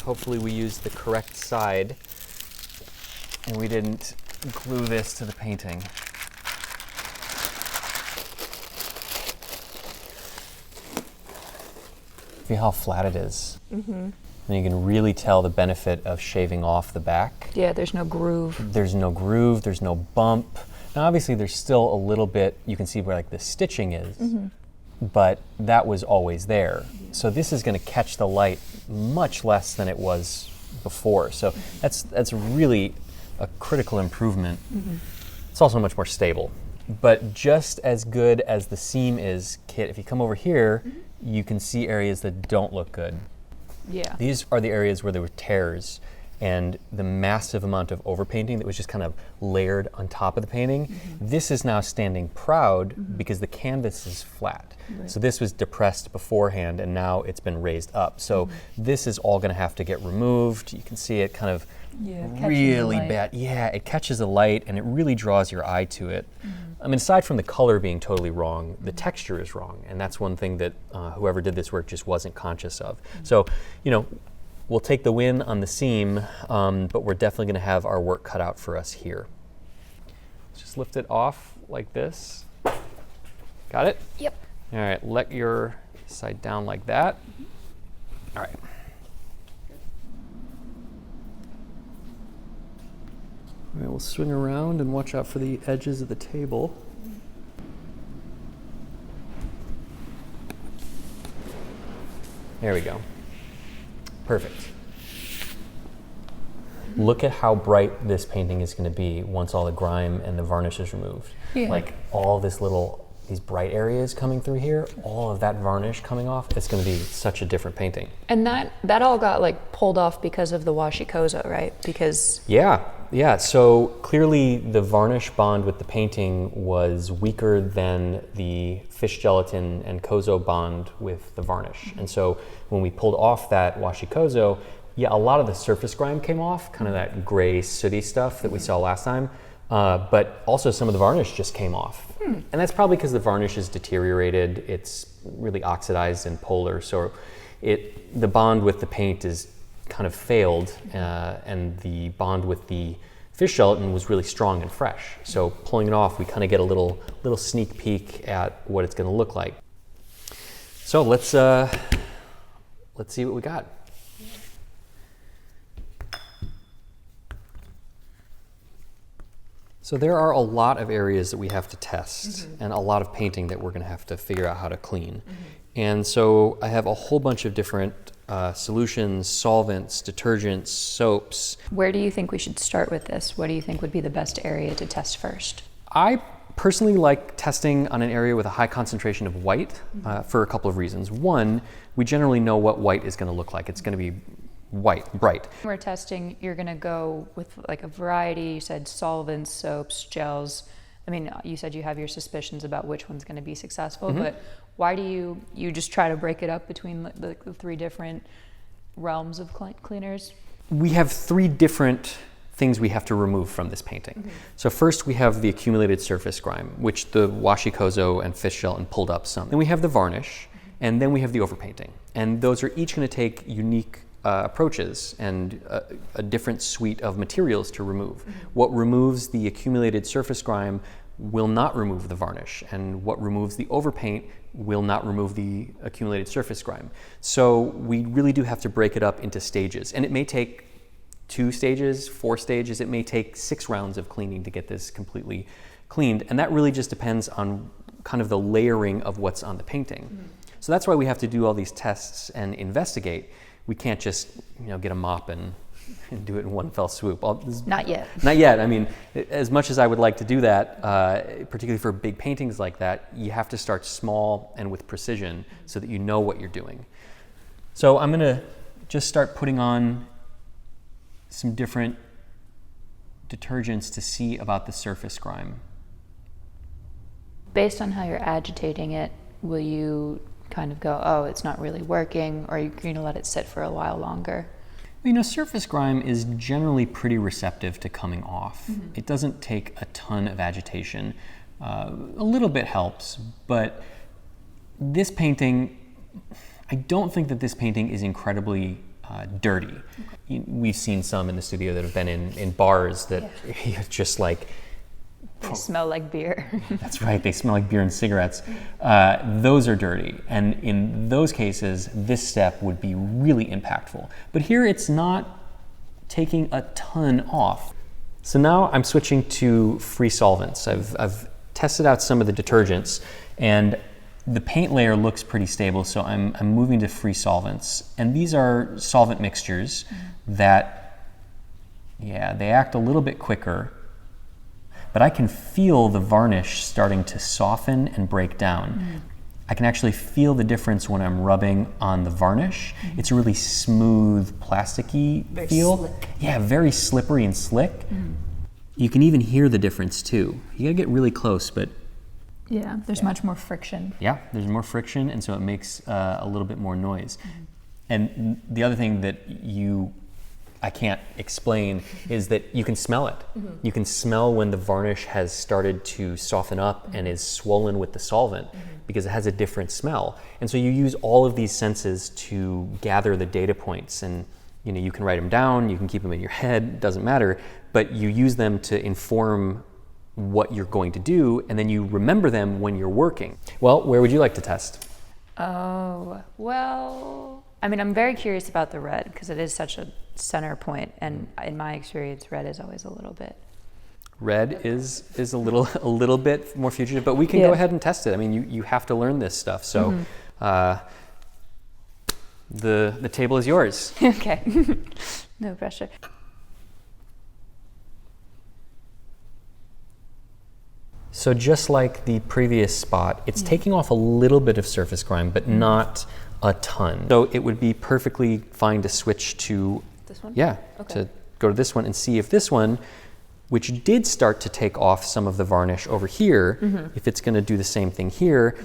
Hopefully we used the correct side and we didn't glue this to the painting. See how flat it is? Mm-hmm. And you can really tell the benefit of shaving off the back. Yeah, there's no groove. There's no groove, there's no bump. Now obviously there's still a little bit, you can see where like the stitching is, but that was always there. So this is gonna catch the light much less than it was before. So that's really a critical improvement. It's also much more stable. But just as good as the seam is, Kit, if you come over here, you can see areas that don't look good. Yeah. These are the areas where there were tears and the massive amount of overpainting that was just kind of layered on top of the painting. This is now standing proud because the canvas is flat. Right. So this was depressed beforehand and now it's been raised up. So this is all gonna have to get removed. You can see it kind of really bad. Yeah, it catches the light and it really draws your eye to it. I mean, aside from the color being totally wrong, the texture is wrong. And that's one thing that whoever did this work just wasn't conscious of. So, you know, we'll take the win on the seam, but we're definitely gonna have our work cut out for us here. Just lift it off like this. Got it? Yep. All right, let your side down like that. All right. All right, we'll swing around and watch out for the edges of the table. There we go. Perfect. Look at how bright this painting is going to be once all the grime and the varnish is removed. Yeah. Like all this these bright areas coming through here, all of that varnish coming off, it's going to be such a different painting. And that all got like pulled off because of the washi-kozo, right? Because yeah. So clearly the varnish bond with the painting was weaker than the fish gelatin and kozo bond with the varnish. And so when we pulled off that washi-kozo, yeah, a lot of the surface grime came off, kind of that gray sooty stuff that we saw last time. But also some of the varnish just came off. And that's probably because the varnish is deteriorated. It's really oxidized and polar. So the bond with the paint is kind of failed, and the bond with the fish gelatin was really strong and fresh. So pulling it off, we kind of get a little sneak peek at what it's going to look like. So let's see what we got. So there are a lot of areas that we have to test and a lot of painting that we're going to have to figure out how to clean. And so I have a whole bunch of different solutions, solvents, detergents, soaps. Where do you think we should start with this? What do you think would be the best area to test first? I personally like testing on an area with a high concentration of white for a couple of reasons. One, we generally know what white is going to look like. It's going to be white, bright. When we're testing, you're going to go with like a variety. You said solvents, soaps, gels. I mean, you said you have your suspicions about which one's going to be successful, but why do you just try to break it up between the three different realms of cleaners? We have three different things we have to remove from this painting. So first we have the accumulated surface grime, which the washi-kozo and fish gelatin pulled up some. Then we have the varnish, and then we have the overpainting. And those are each going to take unique approaches and a different suite of materials to remove. What removes the accumulated surface grime will not remove the varnish, and what removes the overpaint will not remove the accumulated surface grime. So we really do have to break it up into stages, and it may take 2 stages, 4 stages, it may take 6 rounds of cleaning to get this completely cleaned, and that really just depends on kind of the layering of what's on the painting. So that's why we have to do all these tests and investigate. We can't just, get a mop and do it in one fell swoop. Not yet. Not yet. I mean, as much as I would like to do that, particularly for big paintings like that, you have to start small and with precision so that you know what you're doing. So I'm going to just start putting on some different detergents to see about the surface grime. Based on how you're agitating it, will you kind of go, oh, it's not really working, or you're going to let it sit for a while longer? Surface grime is generally pretty receptive to coming off. It doesn't take a ton of agitation. A little bit helps, but this painting, I don't think that this painting is incredibly dirty. We've seen some in the studio that have been in bars that just like, they smell like beer. that's right, they smell like beer and cigarettes. Those are dirty, and in those cases, this step would be really impactful. But here it's not taking a ton off. So now I'm switching to free solvents. I've tested out some of the detergents, and the paint layer looks pretty stable, so I'm moving to free solvents. And these are solvent mixtures that, they act a little bit quicker, but I can feel the varnish starting to soften and break down. I can actually feel the difference when I'm rubbing on the varnish. It's a really smooth, plasticky feel. Slick. Yeah, very slippery and slick. You can even hear the difference too. You gotta get really close, but Yeah, there's much more friction. yeah, there's more friction, and so it makes a little bit more noise. And the other thing that I can't explain is that you can smell it. You can smell when the varnish has started to soften up and is swollen with the solvent because it has a different smell. And so you use all of these senses to gather the data points, and you can write them down, you can keep them in your head, doesn't matter, but you use them to inform what you're going to do, and then you remember them when you're working. Well, where would you like to test? Oh, well, I mean, I'm very curious about the red because it is such a center point, and in my experience, red is always a little bit. Red is a little bit more fugitive, but we can go ahead and test it. I mean, you have to learn this stuff, so the table is yours. Okay, no pressure. So just like the previous spot, it's taking off a little bit of surface grime, but not a ton. So it would be perfectly fine to switch to This one? Yeah, to go to this one and see if this one, which did start to take off some of the varnish over here, if it's going to do the same thing here.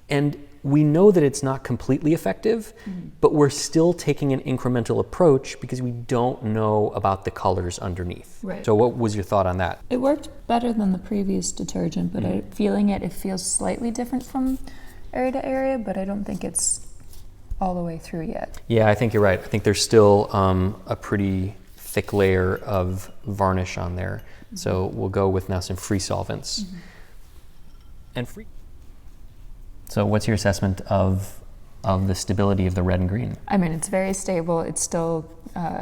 And we know that it's not completely effective, but we're still taking an incremental approach because we don't know about the colors underneath. Right. So what was your thought on that? It worked better than the previous detergent, but feeling it feels slightly different from area to area, but I don't think it's all the way through yet. Yeah, I think you're right. I think there's still a pretty thick layer of varnish on there. So we'll go with now some free solvents. And free. So what's your assessment of the stability of the red and green? I mean, it's very stable. It's still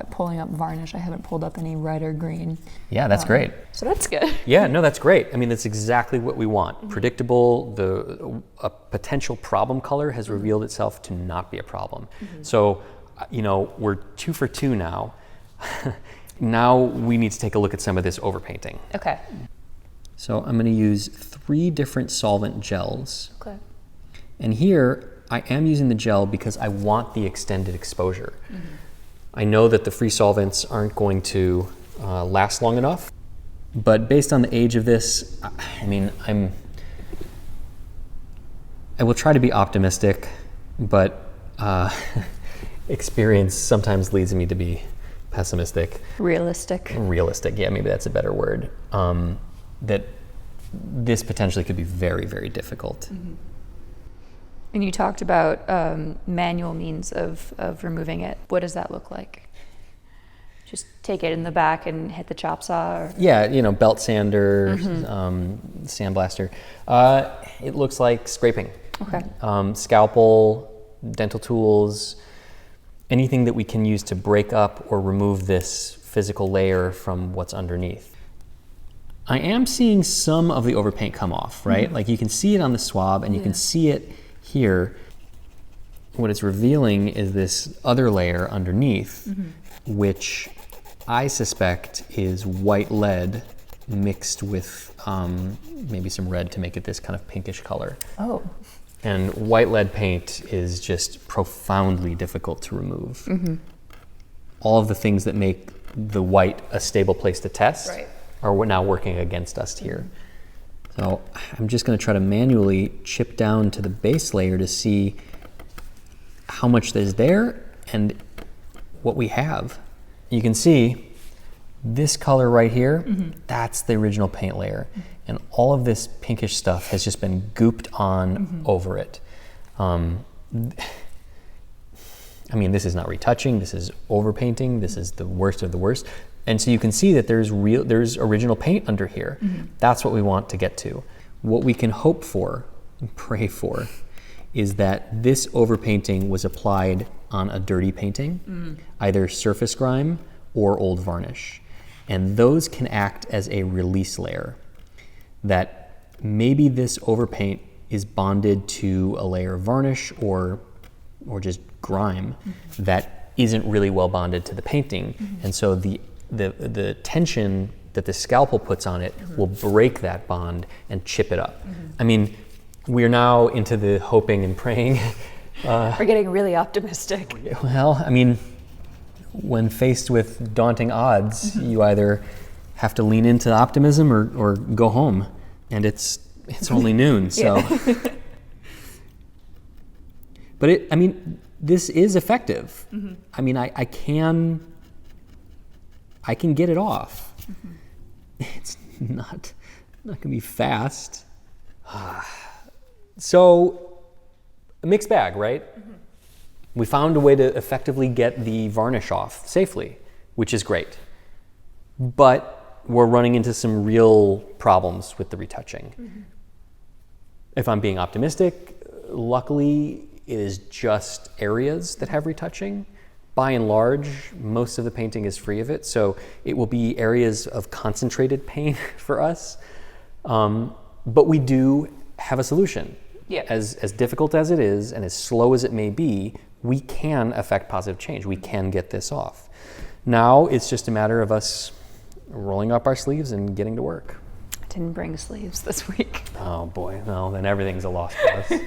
pulling up varnish. I haven't pulled up any red or green. Yeah, that's great. So that's good. Yeah, no, that's great. I mean, that's exactly what we want. Predictable, a potential problem color has revealed itself to not be a problem. So, we're 2 for 2 now. Now we need to take a look at some of this overpainting. Okay. So I'm going to use 3 different solvent gels. Okay. And here, I am using the gel because I want the extended exposure. I know that the free solvents aren't going to last long enough, but based on the age of this, I mean, I will try to be optimistic, but experience sometimes leads me to be pessimistic. Realistic. Realistic, yeah, maybe that's a better word. That this potentially could be very, very difficult. And you talked about manual means of removing it. What does that look like? Just take it in the back and hit the chop saw? Or? Yeah, belt sander, sandblaster. It looks like scraping. Okay. Scalpel, dental tools, anything that we can use to break up or remove this physical layer from what's underneath. I am seeing some of the overpaint come off, right? Like you can see it on the swab and you can see it here. What it's revealing is this other layer underneath, which I suspect is white lead mixed with maybe some red to make it this kind of pinkish color. Oh. And white lead paint is just profoundly difficult to remove. All of the things that make the white a stable place to test are now working against us here. So I'm just going to try to manually chip down to the base layer to see how much is there and what we have. You can see this color right here, that's the original paint layer. And all of this pinkish stuff has just been gooped on over it. I'm I mean, this is not retouching, this is overpainting, this is the worst of the worst. And so you can see that there's original paint under here. That's what we want to get to. What we can hope for and pray for is that this overpainting was applied on a dirty painting, either surface grime or old varnish. And those can act as a release layer, that maybe this overpaint is bonded to a layer of varnish or just grime that isn't really well bonded to the painting. And so the tension that the scalpel puts on it will break that bond and chip it up. I mean, we're now into the hoping and praying. We're getting really optimistic. Well, I mean, when faced with daunting odds, you either have to lean into optimism or go home. And it's only noon, so. But this is effective. I mean, I can get it off. It's not gonna be fast. So, a mixed bag, right? We found a way to effectively get the varnish off safely, which is great. But we're running into some real problems with the retouching. If I'm being optimistic, luckily it is just areas that have retouching. By and large, most of the painting is free of it, so it will be areas of concentrated pain for us. But we do have a solution. Yeah. As difficult as it is and as slow as it may be, we can affect positive change. We can get this off. Now it's just a matter of us rolling up our sleeves and getting to work. I didn't bring sleeves this week. Oh boy, well then everything's a lost cause.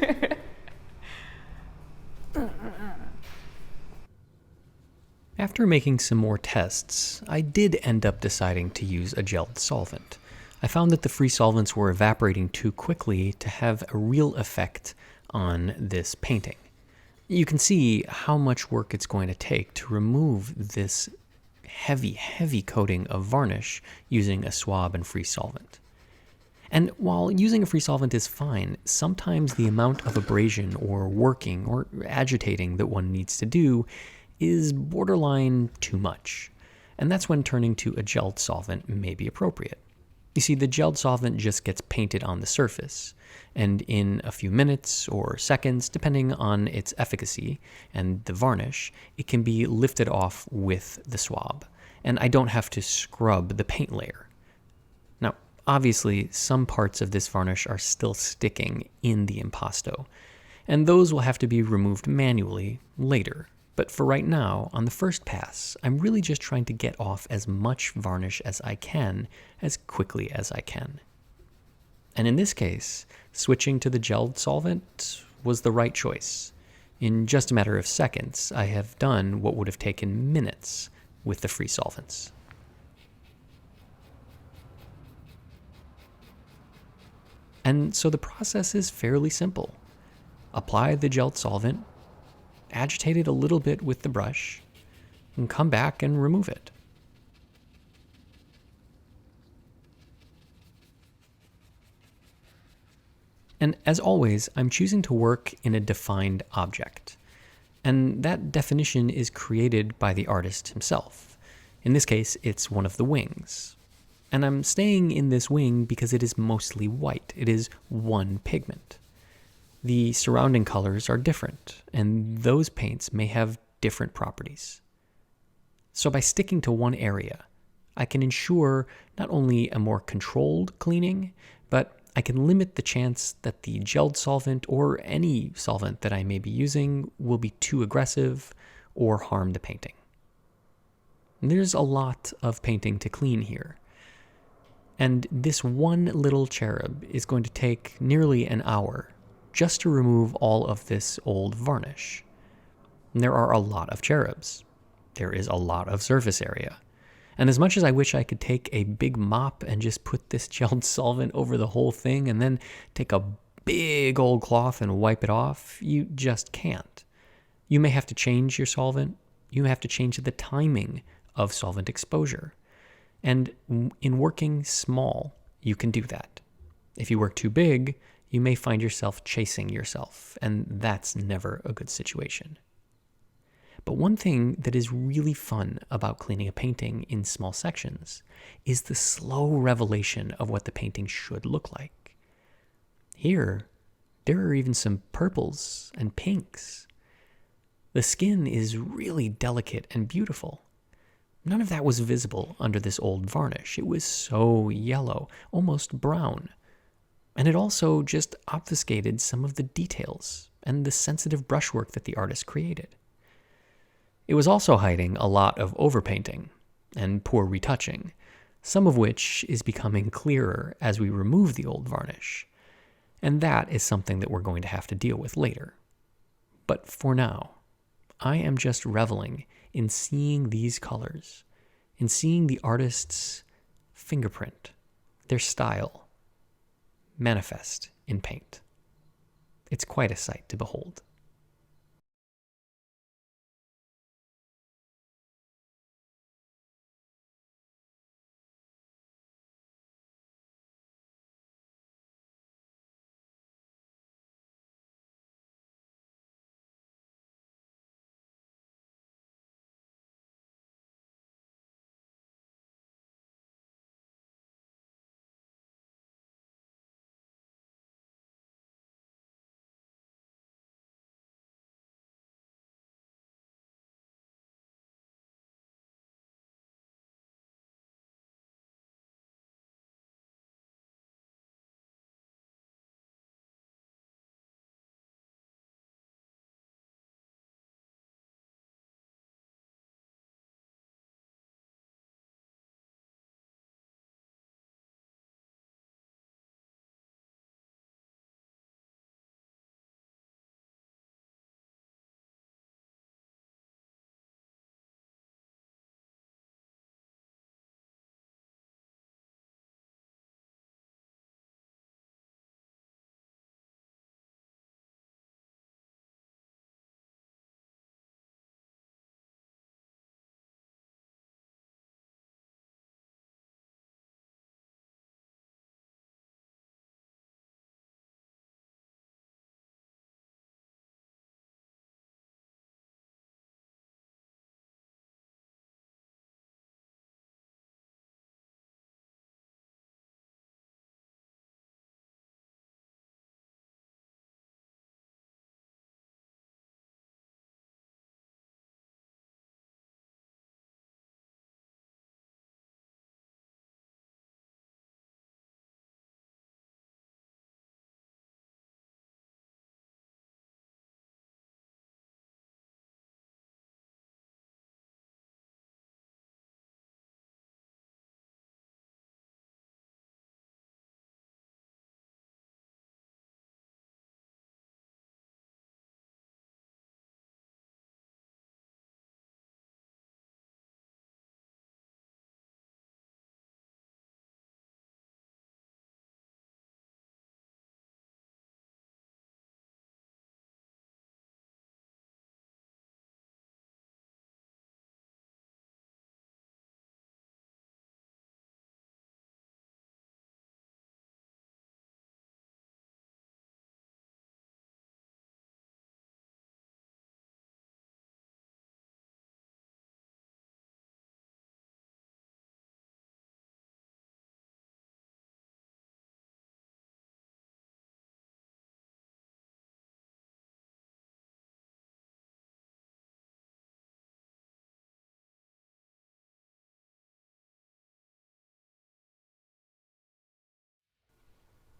After making some more tests, I did end up deciding to use a gelled solvent. I found that the free solvents were evaporating too quickly to have a real effect on this painting. You can see how much work it's going to take to remove this heavy coating of varnish using a swab and free solvent. And while using a free solvent is fine, sometimes the amount of abrasion or working or agitating that one needs to do is borderline too much. And that's when turning to a gelled solvent may be appropriate. You see, the gelled solvent just gets painted on the surface, and in a few minutes or seconds, depending on its efficacy and the varnish, it can be lifted off with the swab, and I don't have to scrub the paint layer. Now, obviously, some parts of this varnish are still sticking in the impasto, and those will have to be removed manually later. But for right now, on the first pass, I'm really just trying to get off as much varnish as I can, as quickly as I can. And in this case, switching to the gelled solvent was the right choice. In just a matter of seconds, I have done what would have taken minutes with the free solvents. And so the process is fairly simple. Apply the gelled solvent, agitate it a little bit with the brush, and come back and remove it. And as always, I'm choosing to work in a defined object. And that definition is created by the artist himself. In this case, it's one of the wings. And I'm staying in this wing because it is mostly white. It is one pigment. The surrounding colors are different, and those paints may have different properties. So by sticking to one area, I can ensure not only a more controlled cleaning, but I can limit the chance that the gelled solvent or any solvent that I may be using will be too aggressive or harm the painting. There's a lot of painting to clean here. And this one little cherub is going to take nearly an hour just to remove all of this old varnish. And there are a lot of cherubs. There is a lot of surface area. And as much as I wish I could take a big mop and just put this gelled solvent over the whole thing and then take a big old cloth and wipe it off, you just can't. You may have to change your solvent. You have to change the timing of solvent exposure. And in working small, you can do that. If you work too big, you may find yourself chasing yourself, and that's never a good situation. But one thing that is really fun about cleaning a painting in small sections is the slow revelation of what the painting should look like. Here, there are even some purples and pinks. The skin is really delicate and beautiful. None of that was visible under this old varnish. It was so yellow, almost brown. And it also just obfuscated some of the details and the sensitive brushwork that the artist created. It was also hiding a lot of overpainting and poor retouching, some of which is becoming clearer as we remove the old varnish. And that is something that we're going to have to deal with later. But for now, I am just reveling in seeing these colors, in seeing the artist's fingerprint, their style, manifest in paint. It's quite a sight to behold.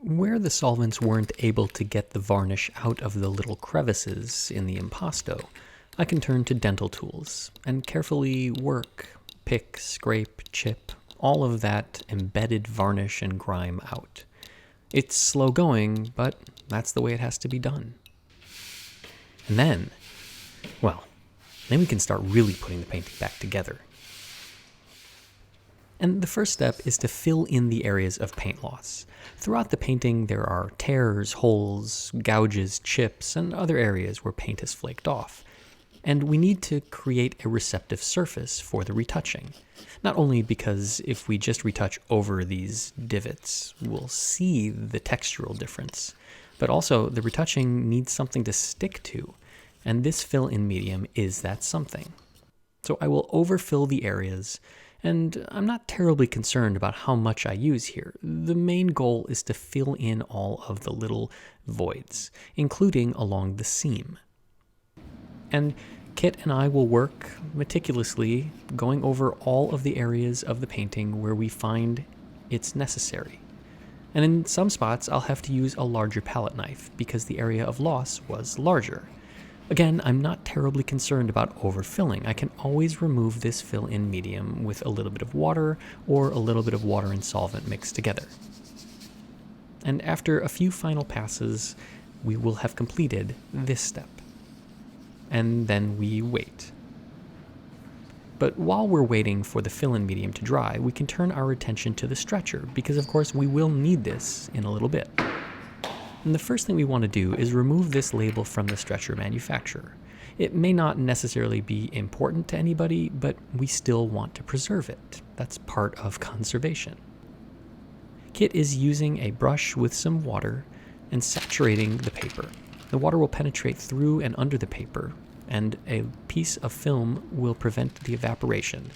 Where the solvents weren't able to get the varnish out of the little crevices in the impasto, I can turn to dental tools and carefully work, pick, scrape, chip, all of that embedded varnish and grime out. It's slow going, but that's the way it has to be done. And then we can start really putting the painting back together. And the first step is to fill in the areas of paint loss. Throughout the painting, there are tears, holes, gouges, chips, and other areas where paint has flaked off. And we need to create a receptive surface for the retouching. Not only because if we just retouch over these divots, we'll see the textural difference, but also the retouching needs something to stick to. And this fill-in medium is that something. So I will overfill the areas, and I'm not terribly concerned about how much I use here. The main goal is to fill in all of the little voids, including along the seam. And Kit and I will work meticulously, going over all of the areas of the painting where we find it's necessary. And in some spots, I'll have to use a larger palette knife because the area of loss was larger. Again, I'm not terribly concerned about overfilling. I can always remove this fill-in medium with a little bit of water or a little bit of water and solvent mixed together. And after a few final passes, we will have completed this step. And then we wait. But while we're waiting for the fill-in medium to dry, we can turn our attention to the stretcher because of course we will need this in a little bit. And the first thing we want to do is remove this label from the stretcher manufacturer. It may not necessarily be important to anybody, but we still want to preserve it. That's part of conservation. Kit is using a brush with some water and saturating the paper. The water will penetrate through and under the paper, and a piece of film will prevent the evaporation.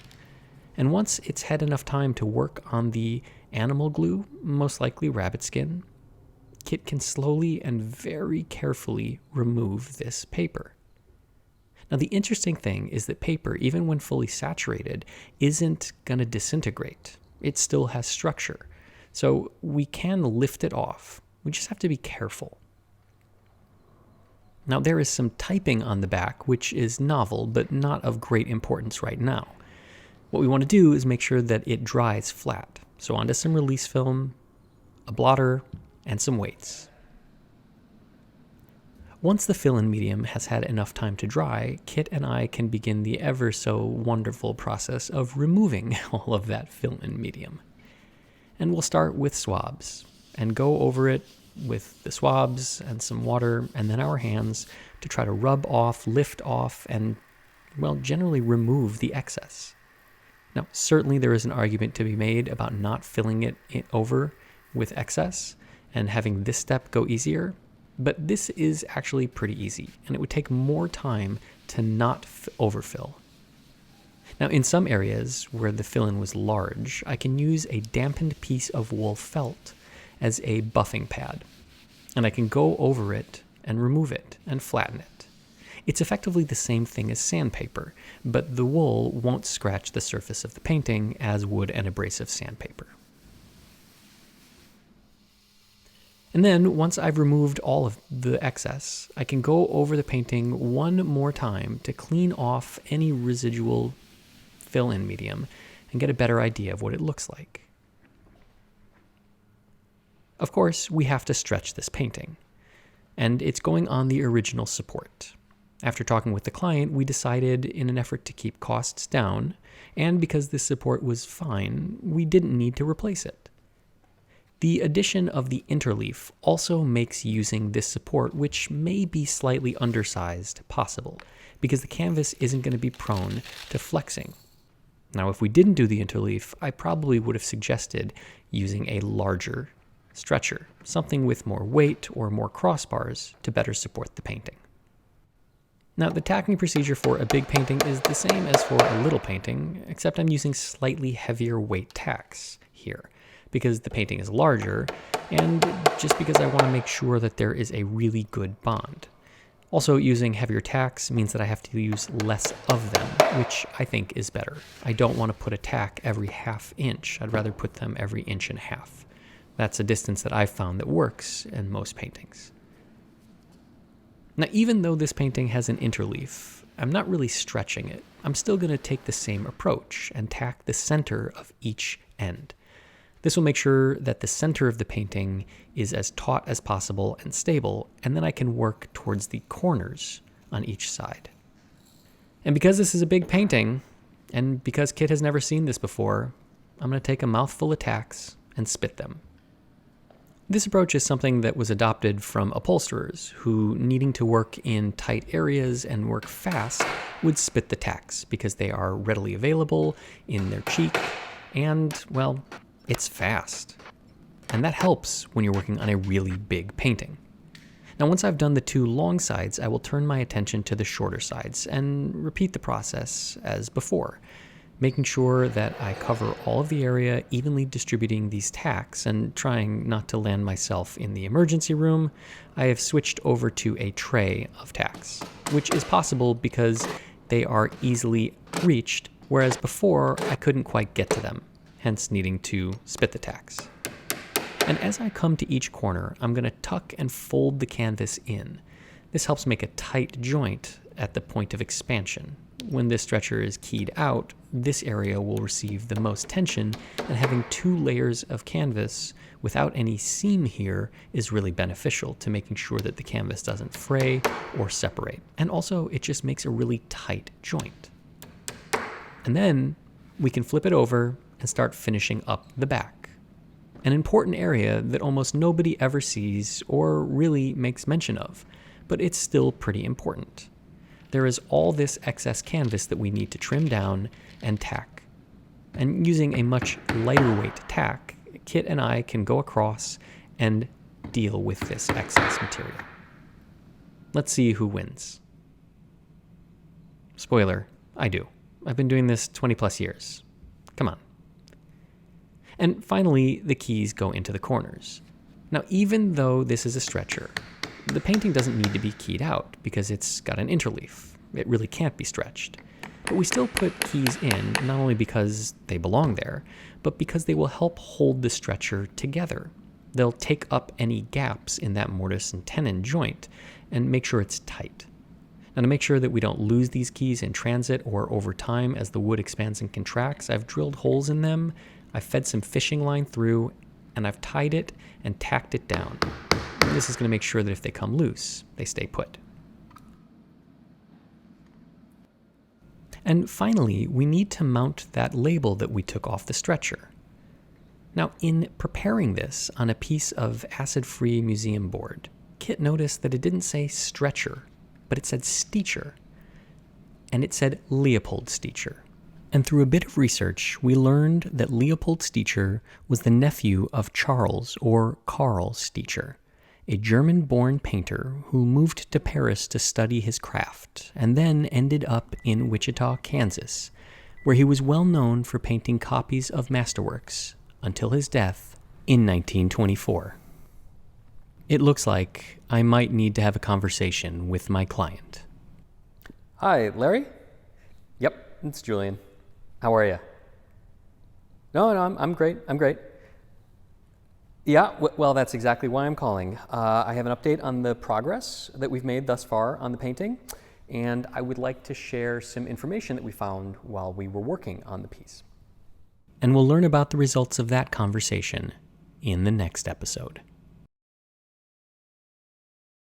And once it's had enough time to work on the animal glue, most likely rabbit skin, Kit can slowly and very carefully remove this paper. Now the interesting thing is that paper, even when fully saturated, isn't going to disintegrate. It still has structure. So we can lift it off. We just have to be careful. Now there is some typing on the back, which is novel, but not of great importance right now. What we want to do is make sure that it dries flat. So onto some release film, a blotter, and some weights. Once the fill-in medium has had enough time to dry, Kit and I can begin the ever so wonderful process of removing all of that fill-in medium. And we'll start with swabs and go over it with the swabs and some water and then our hands to try to rub off, lift off, and, well, generally remove the excess. Now, certainly there is an argument to be made about not filling it over with excess and having this step go easier, but this is actually pretty easy, and it would take more time to not overfill. Now, in some areas where the fill-in was large, I can use a dampened piece of wool felt as a buffing pad, and I can go over it and remove it and flatten it. It's effectively the same thing as sandpaper, but the wool won't scratch the surface of the painting as would an abrasive sandpaper. And then, once I've removed all of the excess, I can go over the painting one more time to clean off any residual fill-in medium and get a better idea of what it looks like. Of course, we have to stretch this painting, and it's going on the original support. After talking with the client, we decided, in an effort to keep costs down, and because this support was fine, we didn't need to replace it. The addition of the interleaf also makes using this support, which may be slightly undersized, possible, because the canvas isn't going to be prone to flexing. Now, if we didn't do the interleaf, I probably would have suggested using a larger stretcher, something with more weight or more crossbars to better support the painting. Now, the tacking procedure for a big painting is the same as for a little painting, except I'm using slightly heavier weight tacks here, because the painting is larger, and just because I want to make sure that there is a really good bond. Also, using heavier tacks means that I have to use less of them, which I think is better. I don't want to put a tack every half inch. I'd rather put them every inch and a half. That's a distance that I've found that works in most paintings. Now, even though this painting has an interleaf, I'm not really stretching it. I'm still going to take the same approach and tack the center of each end. This will make sure that the center of the painting is as taut as possible and stable, and then I can work towards the corners on each side. And because this is a big painting, and because Kit has never seen this before, I'm going to take a mouthful of tacks and spit them. This approach is something that was adopted from upholsterers who, needing to work in tight areas and work fast, would spit the tacks because they are readily available in their cheek and, well, it's fast. And that helps when you're working on a really big painting. Now, once I've done the 2 long sides, I will turn my attention to the shorter sides and repeat the process as before, making sure that I cover all of the area, evenly distributing these tacks and trying not to land myself in the emergency room. I have switched over to a tray of tacks, which is possible because they are easily reached, whereas before I couldn't quite get to them, hence needing to spit the tacks. And as I come to each corner, I'm going to tuck and fold the canvas in. This helps make a tight joint at the point of expansion. When this stretcher is keyed out, this area will receive the most tension, and having 2 layers of canvas without any seam here is really beneficial to making sure that the canvas doesn't fray or separate. And also, it just makes a really tight joint. And then we can flip it over and start finishing up the back. An important area that almost nobody ever sees or really makes mention of, but it's still pretty important. There is all this excess canvas that we need to trim down and tack. And using a much lighter weight tack, Kit and I can go across and deal with this excess material. Let's see who wins. Spoiler, I do. I've been doing this 20 plus years. Come on. And finally, the keys go into the corners. Now, even though this is a stretcher, the painting doesn't need to be keyed out because it's got an interleaf. It really can't be stretched. But we still put keys in, not only because they belong there, but because they will help hold the stretcher together. They'll take up any gaps in that mortise and tenon joint and make sure it's tight. Now, to make sure that we don't lose these keys in transit or over time as the wood expands and contracts, I've drilled holes in them, I've fed some fishing line through, and I've tied it and tacked it down. And this is going to make sure that if they come loose, they stay put. And finally, we need to mount that label that we took off the stretcher. Now, in preparing this on a piece of acid-free museum board, Kit noticed that it didn't say stretcher, but it said Steacher. And it said Leopold Steacher. And through a bit of research, we learned that Leopold Steacher was the nephew of Charles, or Karl Steacher, a German-born painter who moved to Paris to study his craft, and then ended up in Wichita, Kansas, where he was well known for painting copies of masterworks until his death in 1924. It looks like I might need to have a conversation with my client. Hi, Larry? Yep, it's Julian. How are you? No, I'm great. Yeah, well, that's exactly why I'm calling. I have an update on the progress that we've made thus far on the painting, and I would like to share some information that we found while we were working on the piece. And we'll learn about the results of that conversation in the next episode.